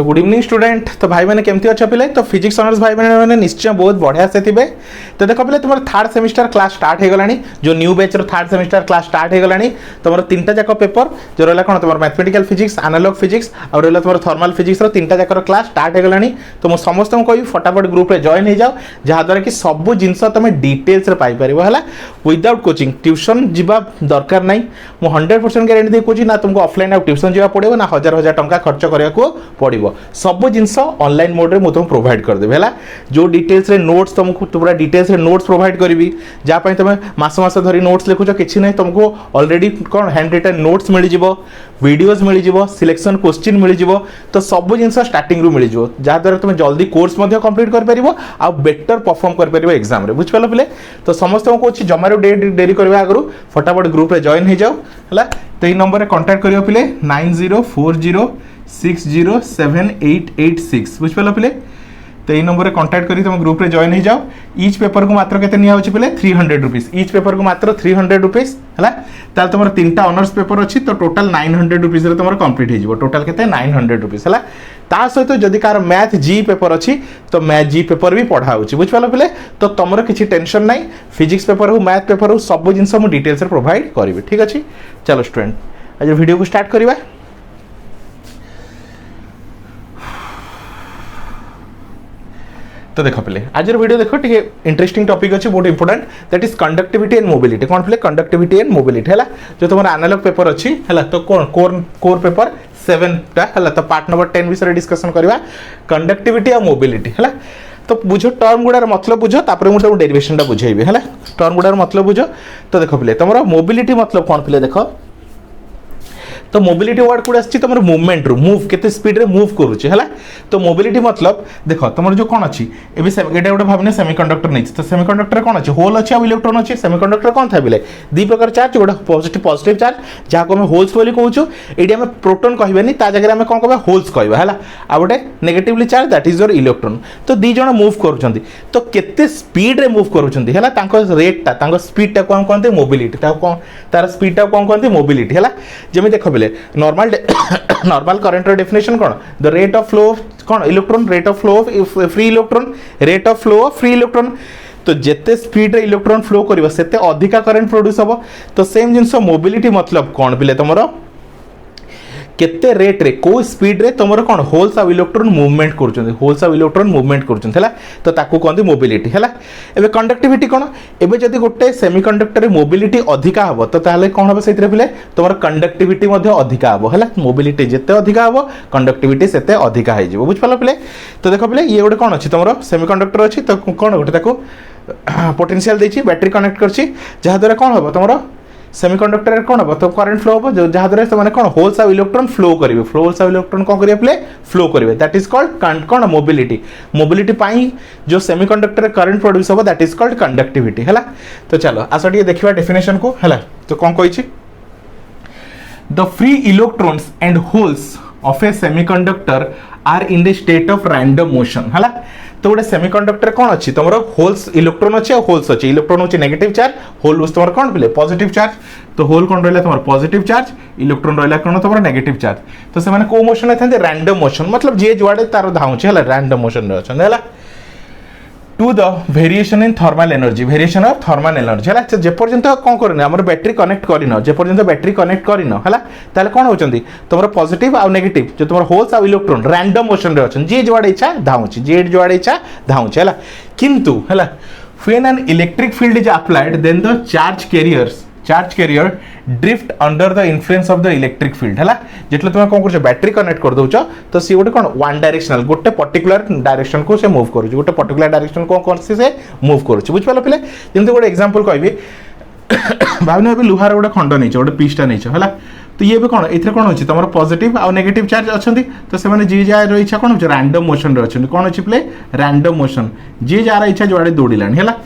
तो good evening student. तो भाई मैंने केमती अच्छा पिले तो फिजिक्स ऑनर्स भाई मैंने निश्चय बहुत बढ़िया से थे। तो देख पे तुम थर्ड सेमिस्टर क्लास स्टार्ट हो गला जो new batch third semester class start हो गला। तुम तीनटा जाक पेपर जो रहा कौन तुम मैथमेटिकल फिजिक्स एनालॉग फिजिक्स और रहा तुम थर्मल फिजिक्स तीनटा जाकर क्लास स्टार्ट हो गला। तो मुझे समस्त को कह फटाफट ग्रुप में जॉइन हो जाओ जहाद्वारा कि सब जिनस तुम डिटेल्स पाइपर है विदाउट कोचिंग ट्यूशन जा दरकार ना। मुझे 100% गारंटी दे कहूँ ना तुमको ऑफलाइन ट्यूशन जावा पड़ो ना हजार हजार टंका खर्च करने को पड़ो। सब जिनस ऑनलाइन मोड में तुम प्रोवाइड करदेवी है जो डिटेल्स रे नोट्स तुमको पूरा डिटेल्स रे नोट्स प्रोवाइड करी जहाँ तुम मास मास धरी नोट्स लिखुच कि नहीं तुमको ऑलरेडी कौन हैंड रिटन नोट्स मिल वीडियोज मिल सिलेक्शन क्वेश्चन मिल तो सब जिन स्टार्टिंग रू मिल जहाद्वारा तुम जल्दी कोर्स कंप्लीट कर पार आ बेटर परफॉर्म कर पार एग्जाम रे बुझिपाल पे। तो समस्त को कौन जमारू डेरी करने आगु फटाफट ग्रुप में जॉइन हो जाओ है। तो ये नंबर कांटेक्ट करियो पिले 9040678886 बुझिपाल पिले। तो ये नंबर कांटेक्ट करी तुम ग्रुप में जॉइन हो जाओ। ईच पेपर को मात्र केते निया होची पिले 300 रुपीस ईच पेपर को मात्र 300 रुपीस है। ताल तुम तीनटा ऑनर्स पेपर अच्छी तो टोटल 900 रुपीस तुम कंप्लीट हो टोटल केते 900 रुपीस है। ता सहित जदि कार मैथ जी पेपर अच्छी तो मैथ जी पेपर भी पढ़ा होची बुझिपाल पिले। तो तुमर किसी टेंशन नहीं फिजिक्स पेपर हो मैथ पेपर हो सब जिनस मुझे डिटेल्स प्रोवाइड करी ठीक अच्छे। चलो स्टूडेंट आज वीडियो को स्टार्ट करवा। तो देख पे आज वीडियो देखो टे इंटरेस्टिंग टॉपिक अच्छे बहुत important that is conductivity and mobility. कौन पे कंडक्टिविटी एंड मोबिलिटी है जो तुम एनालॉग पेपर अच्छी है तो कौन कोर पेपर 7टा है तो पार्ट नंबर 10 विषय डिस्कशन करवा कंडक्टिविटी और मोबिलिटी है। तो बुझ टर्म गुड़ार मतलब बुझ तापर मुझे तुम डेरिवेशन बुझेबी है टर्म गुड़ार मतलब बुझ। तो देख पे तुम मोबिलिटी मतलब कौन पे देख तो मोबिलिटी वर्ड कौन आम मूवमेंट रू मूव केते स्पीड रे मूव करुचे है। तो मोबिलिटी मतलब देख तुम जो कौन अच्छी ये गोटे भावने सेमीकंडक्टर नहीं तो सेमीकंडक्टर कौन अच्छे होल अच्छे और इलेक्ट्रॉन अच्छे। सेमीकंडक्टर कौन था बोले दी प्रकार चार्ज गोटे पॉजिटिव चार्ज जहाँ को होल्स बोली कहूँ ये आम प्रोटोन कहबानी जगह आम कौन कह होल्स कहवा है आ गए negatively charge that is your electron. तो दी जन मूव कर तो केते स्पीड रे मूव कर रेटा स्पीडटा कौन कहते मोबिलिटी तार स्पीडटा कौन कहते मोबिलिटी है। जमी देख पे नॉर्मल करंट डेफिनेशन कौन द रेट ऑफ फ्लो कौन electron rate of flow of free electron rate of flow of free electron. तो जिते स्पीड रे इलेक्ट्रॉन फ्लो करिवो सेते अधिका करंट प्रोड्यूस हो। तो सेम जिनस मोबिलिटी मतलब कौन पिले तुम केते रेट रे को स्पीड रे तुम कौन होल्स और इलेक्ट्रॉन मूवमेंट कर होल्स और इलेक्ट्रॉन मूवमेंट कर तो ताकू कहते मोबिलिटी है। एबे कंडक्टिविटी कौन एबे जदि गोटे सेमीकंडक्टर मोबिलिटी अधिका हम तो ताले कौन हम से पिले तुम कंडक्टिविटी अधिका हम है मोबिलिटी जिते अधिका हम कंडक्टिविटी सेते अधिका हो बुझिपाल पे। तो देख पे ये गोटे कौन अच्छी तुम सेमीकंडक्टर अच्छी तो कौन गोटे पोटेंशियल देछि बैटरी कनेक्ट करछि जहाद्वारा कौन हम तुम सेमीकंडक्टर कौन हम तो करंट फ्लो हम जहाद्वारा से कौन होल्स और इलेक्ट्रॉन फ्लो करेंगे होल्स और इलेक्ट्रॉन कौन करेंगे प्ले फ्लो करेंगे दैट इज कॉल्ड कौन मोबिलिटी। मोबिलिटी पाई जो सेमीकंडक्टर करंट प्रोड्यूस हम दैट इज कॉल्ड कंडक्टिविटी है। तो चलो आस टे देखा डेफिनेशन को है। तो कौन कही the free electrons and holes of a semiconductor are in the state of random motion है। तो गोटे सेमीकंडक्टर कौन अच्छी तुम होल्स इलेक्ट्रॉन अच्छे और होल्स अच्छे इलेक्ट्रॉन होची नेगेटिव चार्ज होल तुम कौन पे पॉजिटिव चार्ज। तो होल कौन रहा तुम पॉजिटिव चार्ज इलेक्ट्रॉन रहा कौन तुम नेगेटिव चार्ज। तो से को मोशन में था रैंडम मोशन मतलब जी जुआड़े तार धाउचे है रैंडम मोशन है to the variation in thermal energy variation of thermal energy है। जेपर्यंत कौन करना आम बैटेरी कनेक्ट करन जेपर्यंत बैटेरी कनेक्ट करन है ताले कौन होचंदी तुम पॉजिटिव और नेगेटिव जो तुम होल्स और इलेक्ट्रॉन रैंडम मोशन रे अछन जे जुआड़े इच्छा धाउची जे जुआड़े इच्छा धाउची है। किंतु है when an electric field is applied then the charge carrier drift under the influence of the electric field है जितने तुम कौन कर बैटेरी कनेक्ट कर दौच तो सी गोटे कौन वन डायरेक्शनल गोटे पर्टिकुलर डायरेक्शन को से मूव कर गोटे पर्टिकुलर डायरेक्शन कौन से मूव कर बुझिपाल पे। जमी गोटे एग्जांपल कहबी भावना भी लुहार गोटे खंड नहीं गोटे पीसटा नहीं है तो ये भी कौन ए कौन अच्छी तुम पॉजिटिव और नेगेटिव चार्ज अच्छा तो से जी जार इच्छा कौन हो रैंडम मोशन रे कौन अच्छी प्ले रैंडम मोशन जी जार इच्छा जुआड़े दौड़ानी है।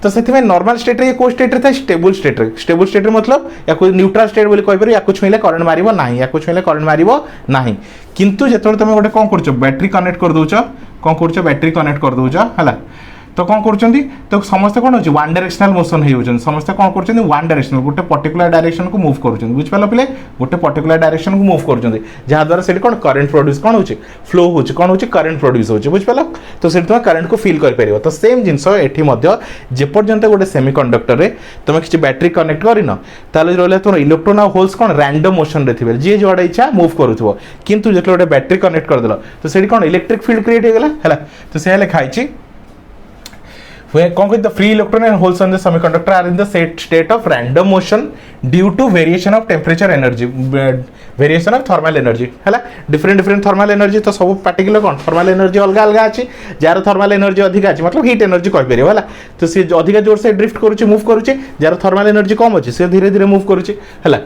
तो से नॉर्मल स्टेट रे को स्टेट रे था स्टेबल स्टेट रे मतलब या न्यूट्रल स्टेट बोली कहि या छुईले करंट मारिबो नाही या छुईले करंट मारिबो नाही। किंतु जेतबे तुम गोटे कौन कर बैटेरी कनेक्ट कर दौच कौन कर बैटेरी कनेक्ट कर दौच है तो कौन कर तो समस्त कौन हो वन डायरेक्शनल मोशन हो समस्त कौन कर वन डायरेक्शनल गोटे पर्टिकुलर डायरेक्शन को मूव कर बुझिपाल पे गोटे पर्टिकुलर डायरेक्शन को मूव कर जहाँद्वारा से कौन करेन्ट प्रोड्यूस कौन हो फ्लो हो कौन हो करेन्ट प्रोड्यूस हो बुझिपाल तो से तुम करेन्ट को फिल कर तो सेम जिनस ये जेपर्यंत गोटे सेमीकंडक्टर रे तुम किसी बैटरी कनेक्ट करन रहा तुम इलेक्ट्रोन आ होल्स कौन रैंडम मोशन रे थे जी जो इच्छा मूव करूँ किंतु जो गोटे बैटरी कनेक्ट करदेल तो से कौन इलेक्ट्रिक फील्ड क्रिएट होगा है तो से लिखाई कौन कहते free electron and holes on the semiconductor are in the state of random motion due to variation of temperature energy variation of thermal energy है डिफरेंट डिफरेंट थर्मल एनर्जी तो सब पार्टिकुलर कौन थर्मल एनर्जी अलग अलग अच्छी jar thermal energy अधिक अच्छी मतलब हीट एनर्जी कहीपर है तो सी अधिक जोर से ड्रिफ्ट करुचे मूव करुचे जार थर्मल एनर्जी कम अच्छे से धीरे धीरे मूव करुचे है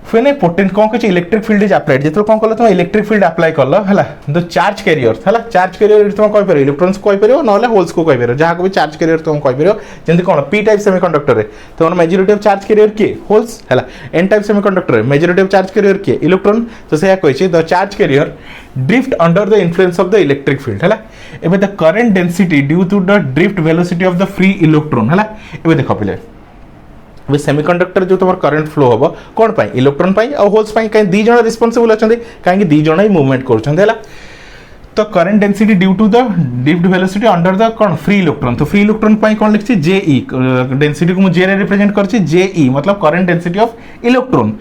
फिर पोटेंट कौन कहते इलेक्ट्रिक फील्ड इज अप्लाइड जो कौन कल तुम इलेक्ट्रिक फील्ड अप्लाई कल है द चार्ज कैरियर है चार्ज कैरियर तुम कहीपर इलेक्ट्रॉन्स को कहीपर ना होल्स को कहीपर जहाँ को भी चार्ज कैरियर तुम कहीपर जमी कौन पी टाइप सेमीकंडक्टर रे तुम मेजॉरिटी ऑफ चार्ज कैरियर किए होल्स है N type semiconductor majority of charge carrier किए इलेक्ट्रॉन तो से कही the charge carrier drift under the influence of the electric field है एबे the current density due to the drift velocity of the free electron है एबे देख पे सेमीकंडक्टर जो तुम करंट फ्लो हम कौन पाई इलेक्ट्रॉन पाई और होल्स पाई कहीं दी जण रिस्पांसिबल अच्छा कहीं दी जण ही मूवमेंट कर तो current density due to the drift velocity under द कौन फ्री इलेक्ट्रॉन तो फ्री इलेक्ट्रॉन पाई कौन लिखी जेई डेंसिटी को मुझे रिप्रेजेंट कर जेई मतलब current density of electron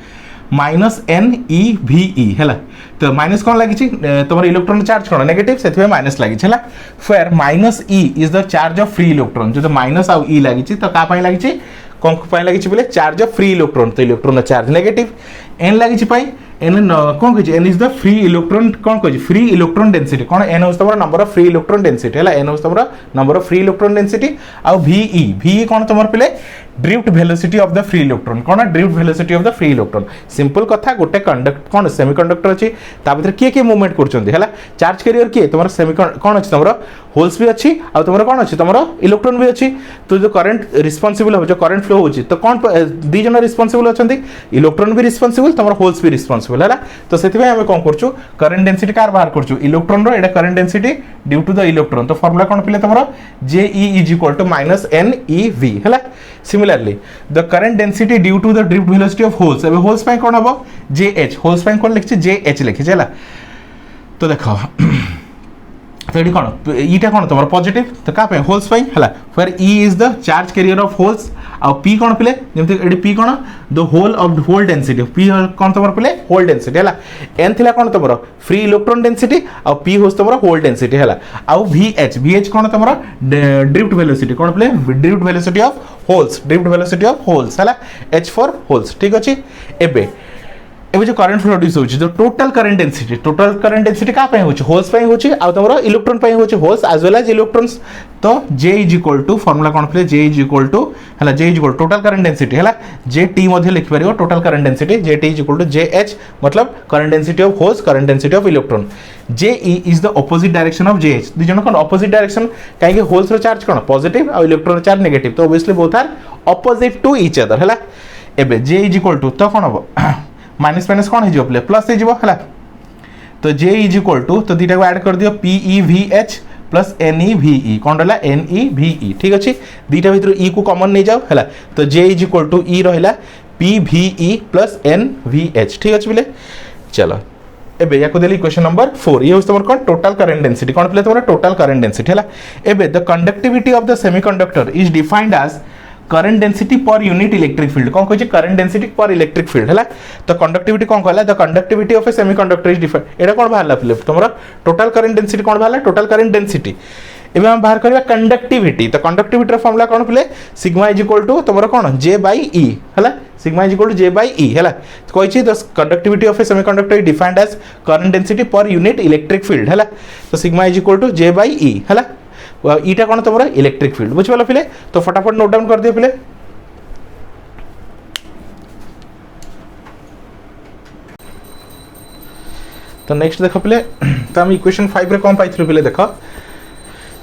minus N E भी ई है तो माइनस कौन लगी तुम इलेक्ट्रॉन चार्ज कौन नेगेटिव से माइनस लगी फिर minus E is the charge of free electron जो माइनस आउ ई लगी तो क्या लगी कौन लगी बोले चार्ज ऑफ फ्री इलेक्ट्रॉन तो इलेक्ट्रॉन चार्ज नेगेटिव एन लगी एन कौन कही N is the free electron कौन कही फ्री इलेक्ट्रॉन डेंसिटी कौन एन हूँ तुम number of free electron density है एन हूँ तुम number of free electron density आउ वी कौन तुम पे drift velocity of the free electron कौन drift velocity of the free electron simple कथा गोटे कंडक्ट कौन सेमीकंडक्टर अच्छी भीतर किए किए मूवमेंट कर चार्ज कैरियर किए तुम सेमी कौन अच्छी तुम होल्स भी अच्छी आ तुम कौन अच्छी तुम इलेक्ट्रॉन भी अच्छी तो जो करंट रिस्पांसिबल हो जो करंट फ्लो होची तो कौन दी जन रिस्पांसिबल अच्छा इलेक्ट्रॉन भी रिस्पांसिबल तुम होल्स भी रिस्पांसिबल है तो से आम कौन कर करंट डेंसिटी कार बाहर कर इलेक्ट्रॉन रो current density due to the electron तो फॉर्मूला कौन पे तुम J E is equal to minus N e v है similarly the current density due to the drift velocity of holes अब होल्स पाई कौन हम जे एच होल्स पाई कौन लिखी जे एच लिखी है तो देख तो ये कौन ईटा कौन तुम पॉजिटिव तो क्या होल्स पाई है फिर E is the charge carrier of holes आ पी कौन पे जमी पी कौन the hole of hole density P कौन तुम पे होल डेंसिटी है एन थी कौन तुम फ्री इलेक्ट्रॉन डेंसिटी आ पी हूँ तुम होल डेंसिटी है आउ वी एच कौन तुम ड्रिफ्ट वेलोसिटी कौन पे drift velocity of holes drift velocity of holes है एच फॉर होल्स ठीक अच्छे एबे एबे जो करंट प्रोड्यूस होची जो टोटल करंट डेंसिटी का पे होची होल्स पे होची आ तमरो इलेक्ट्रॉन पे होची holes as well as electrons तो J is equal to formula कोन पे J इज इक्वल टू हला J is equal total current density हला JT मध्ये लिख परियो total current density JT is equal to JH मतलब current density of holes current density of electron JE is the opposite direction of JH दी जण कोन opposite direction काहे कि होल्स रो चार्ज कोन पॉजिटिव आ इलेक्ट्रॉन रो चार्ज नेगेटिव तो obviously both are opposite to each other हला एबे J इज इक्वल टू तो कोन हो माइनस माइनस कौन हो प्लस है तो J इज इक्वल टू तो दीटा को ऐड कर दियो PeVH प्लस NeVe कौन रहा NeVe ठीक अच्छे दीटा भर E को कॉमन नहीं जाओ है तो J is equal to E रहा PVE प्लस NVH ठीक अच्छे बोले चलो एबे या को देली क्वेश्चन नंबर 4 ये तुम कौन टोटल करंट डेंसिटी कौन पे तुम टोटल करंट डेंसिटी है एबे the conductivity of the semiconductor is defined as current density per unit electric field कौन कहे current density per electric field है तो कंडक्टिविटी कौन कहला the conductivity of a semiconductor is defined एटा कौन बाहरला तुम टोटल करंट डेंसिटी कौन बाहरला टोटल करंट डेंसिटी एबे हम बाहर करबा कंडक्टिविटी तो कंडक्टिविटी फार्मूला कौन पे सिग्मा इज इक्वल टू तुम कौन J बाई E है sigma is equal to J by E है तो कही the conductivity of a semiconductor is defined as current density per unit electric field है तो sigma is equal to J by E है ईटा कौन तुम electric field बुझे पिले तो फटाफट नोट डाउन कर दियो पिले तो नेक्स्ट देख पिले तो हम इक्वेशन 5 रे कौन पाइथिलु पिले देख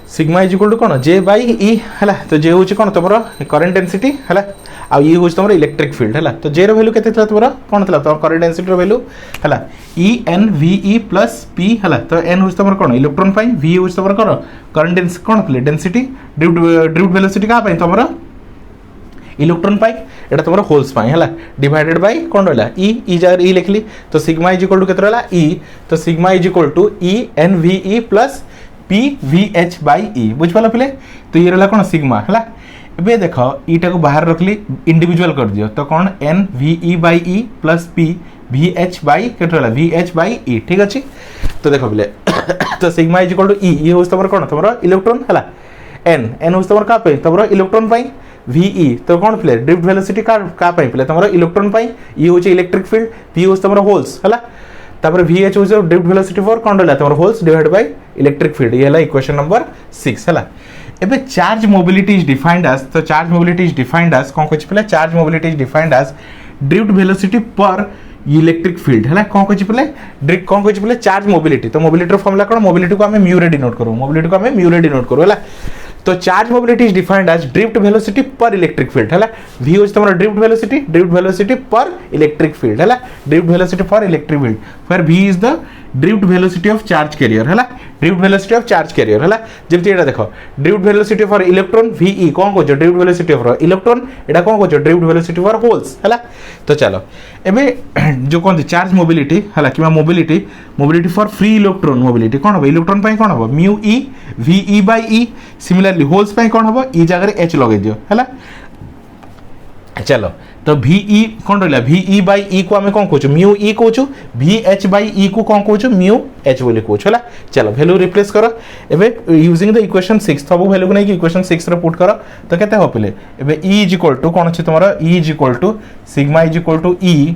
सिग्मा इज इक्वल टू कौन जे बाई ई है तो जे हूँ कौन तुम करेन्ट डेनसीटी है आ ई हूँ तुम इलेक्ट्रिक फील्ड है तो जे रैल्यू के तुम कौन था तुम करेन्ट डेनसीटी वैल्यू है E N V E plus P है तो एन हूँ तुम कौन इलेक्ट्रॉन वी हूँ तुम कौन करेन्ट डेनसीटी कौन थे डेनसीटी ड्रिफ्ट वेलोसिटी क्या तुम इलेक्ट्रॉन एटा तुम होल्स है डिवाइडेड बाय कौन रहा ई जगह ई लिखली तो सिग्मा इज इक्वल टू के रहा ई तो sigma is equal to E N V E plus P V H by e बुझिपाल पे तो ये रहा कौन सिग्मा है ए देख ईटा को बाहर रखली इंडिविजुअल कर दियो तो कौन N we E by E plus P V H by के रहा वी एच बाई ई ठीक अच्छे तो देख पे तो सिग्मा इज इक्वल टू ई हूँ तुम कौन तुम इलेक्ट्रॉन है एन एन हूँ तुम क्या तुम इलेक्ट्रॉन वीई तो कौन पे ड्रिफ्ट वेलोसिटी का पे तुम इलेक्ट्रॉन ई हूँ इलेक्ट्रिक फील्ड पी हूँ तुम होल्स है तापर वी एच हूँ ड्रिफ्ट वेलोसिटी फॉर कौन रहा तुम holes divide by electric field ये है इक्वेशन नंबर 6 है एबे charge mobility is defined as तो charge mobility is defined as कौन कह पे charge mobility is defined as drift velocity पर इलेक्ट्रिक फील्ड है कौन कह पे कौन कह पे चार्ज मोबिलिटी तो मोबिलिटी फॉर्मूला कौन मोबिलिटी को आम म्यू रे डिनोट करूँ मोबिलिटी को आम म्यू रे डिनोट करूँ है तो charge mobility is defined as drift velocity पर इलेक्ट्रिक फील्ड है वी हूँ तुम ड्रिफ्ट वेलोसिटी पर इलेक्ट्रिक फील्ड है drift velocity for electric field for v is the drift velocity of charge carrier है drift velocity of charge carrier है जमी ये देख drift velocity for electron v कौन कह ड्रिफ्ट वेलोसिटी फॉर इलेक्ट्रॉन एटा कौन कह ड्रिफ्ट वेलोसिटी फॉर होल्स है तो चलो एवं जो कहते चार्ज मोबिलिटी है कि mobility mobility for free electron mobility कौन हम इलेक्ट्रॉन कौन हम mu E V E by E similarly holes कौन हम ई जगह एच लगे दियो है चलो तो वी कौन रहा वी बाई ई को आम कौन कहूँ म्यू ई कहूँ वी एच बाई ई को कौन कहूँ म्यू एच बोली कहूँ है चलो वैल्यू रिप्लेस कर एवं यूजिंग द इक्वेशन 6 सब वैल्यू को नहीं इक्वेशन 6 पुट कर तो केते हो पे एवं ई इज इक्वल टू कौन अच्छे तुम E is equal to sigma is equal to E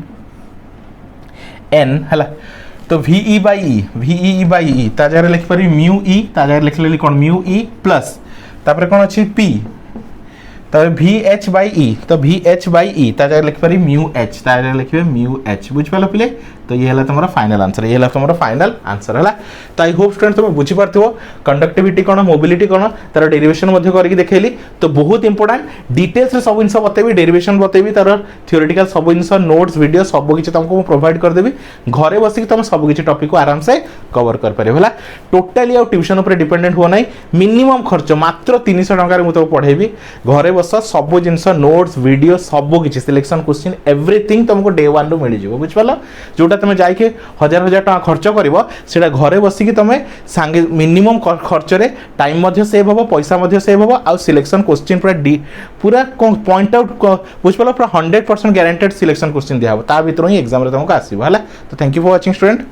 N है तो वी बाई ई ता जगह लिखिपारि म्यू ई ता जगह लिखले कौन म्यू ई प्लस तापर कौन अच्छी पी तब वी एच बाई ई तो वी एच बाई ई ता जगह लिखिपारि म्यू एच ता जगह लिखे म्यू एच बुझिपाल पे तो ये है तुम फाइनल आंसर ये है तुम फाइनल आंसर है तो आई होप स्टूडेंट तुम बुझीपार कंडक्टिविटी कौन मोबिलिटी कौन तार डेरिवेशन करके देखली तो बहुत इंपोर्टेंट डिटेल्स सब जिन बतेबी डेरिवेशन बतेबी तार थियोरेटिकल सब जिन नोट्स वीडियो सब किसी तुमको प्रोवाइड करदेवी घरे बसिक तुम सब किसी टॉपिक को आराम से कवर कर पारे है टोटाली आउ ट्यूशन उपर डिपेंडेंट हुआ ना मिनिमम खर्च मात्र 300 टंकार मुझे पढ़ेबी घरे बस सब जिन नोट्स वीडियो सब किसी सिलेक्शन क्वेश्चन एवरीथिंग तुमको डे 1 रु मिल जाए बुझिपाल जोटा तुम जाके हजार हजार टका खर्च कर घरे बसिकी तुम सांगे मिनिमम खर्च रे टाइम सेव हम पैसा सेव हम आउ सिलेक्शन क्वेश्चन पूरा पॉइंट आउट बुझिपाल पूरा 100% ग्यारंटेड सिलेक्शन क्वेश्चन दिया ता भीतर ही एग्जाम तुमको आसो है तो thank you for watching student.